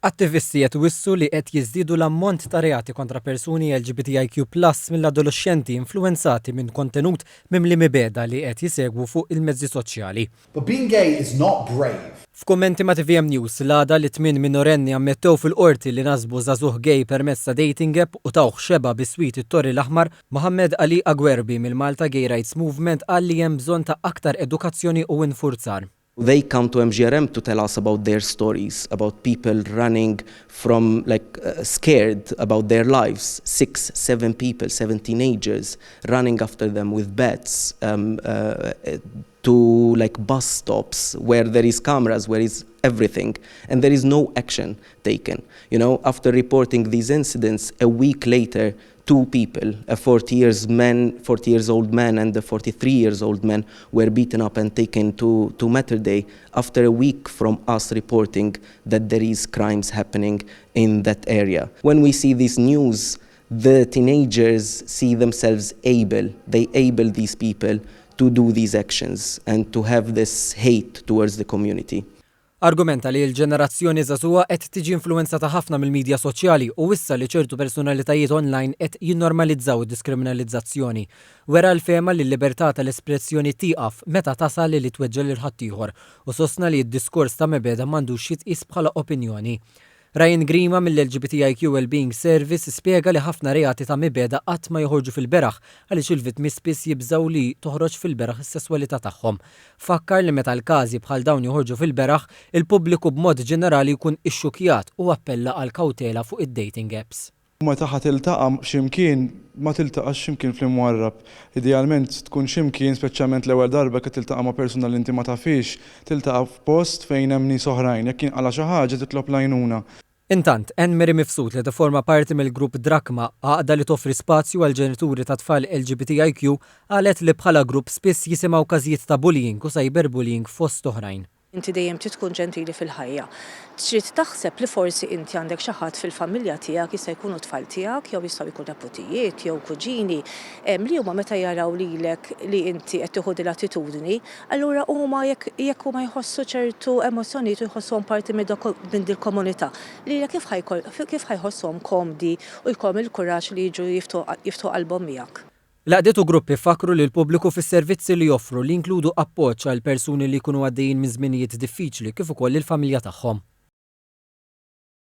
Attivisti qed iwissu li qed jiżdiedu l-ammont ta' reati kontra persuni LGBTIQ+ mill-adolescenti influenzati minn kontenut mimli mibeda li qed jisegwu fuq il-mezzi soċjali. But being gay is not brave. F'kummenti ma' TVM News l-għada li 8 minorenni ammettew fil-qorti li nasbu żagħżugħ gay permezz ta' dating app u tawh xeba biswit it-Torri l-Aħmar, Mohammed Ali Agwerbi mill-Malta Gay Rights Movement qal li hemm bżonn ta' aktar edukazzjoni u infurzar. They come to MGRM to tell us about their stories, about people running from scared about their lives. 6, 7 people, 7 teenagers running after them with bats to bus stops where there is cameras, where is everything, and there is no action taken. You know, after reporting these incidents, a week later, 2 people, a 40 years old man and a 43 years old man were beaten up and taken to Mater Dei after a week from us reporting that there is crimes happening in that area. When we see this news, the teenagers see themselves able these people to do these actions and to have this hate towards the community. Argumenta li l-ġenerazzjoni żagħżugħa qed tiġi influenzata ħafna mill-midja soċjali u issa li ċertu personalitajiet online qed jinnormalizzaw id-diskriminalizzazzjoni. Wera l-fema li l-libertà tal-espressjoni tieqaf meta tasal li tweġġel lil ħaddieħor u sostna li d-diskors ta' mibeda m'għandux jitqis bħala opinjoni. Ryan Grima mill-LGBTIQ Wellbeing Service spjega li ħafna reati ta' mibeda qatt ma joħorġu fil-beraħ għaliex il-vittmi spiss jibżgħu li toħroġ fil-beraħ is-sesswalità tagħhom. Fakkar li meta l-każi bħal dawn joħorġu fil-beraħ, il-pubbliku b'mod ġenerali jkun ixxukjat u appella għal kawtela fuq id-dating apps. Meta tiltaqa' x'imkien ma tiltaqax x'imkien fl-imwarrab. Idealment tkun x'imkien speċjalment l-ewwel darba kif tiltaqa' ma' persuna li inti ma tafix, tiltaqa' f'post fejn hemm nies oħrajn, jekk jinqala xi ħaġa titlob l-għajnuna. Intant, Anne-Marie Mifsud li tifforma parti mill-grupp Drakma għaqda li toffri spazju għal ġenituri ta' tfal LGBTIQ qalet li bħala grupp spiss jisimgħu każijiet ta' bullying u cyberbullying fost oħrajn. Inti dejjem tkun ġentili fil-ħajja. Trid taħseb li forsi inti għandek xi ħadd fil-familja tiegħek jista' jkunu tfal tiegħek jew jistgħu jkunu neputijiet jew kuġini li huma meta jaraw lilek li inti qed tieħu l-attitudni, allura huma jekk huma jħossu ċertu emozzjonijiet u jħossuhom parti minn dil-komunità. Lilek kif ħajħossuhom komdi u jkollhom il-kuraġġ li jiġu jiftu qalbhom miegħek. Laqdiet u gruppi fakru li l-pubbliku fis-servizzi li joffru li jinkludu appoġġ għal persuni li jkunu għaddejjin minn żminijiet diffiċli kif ukoll il-familja tagħhom.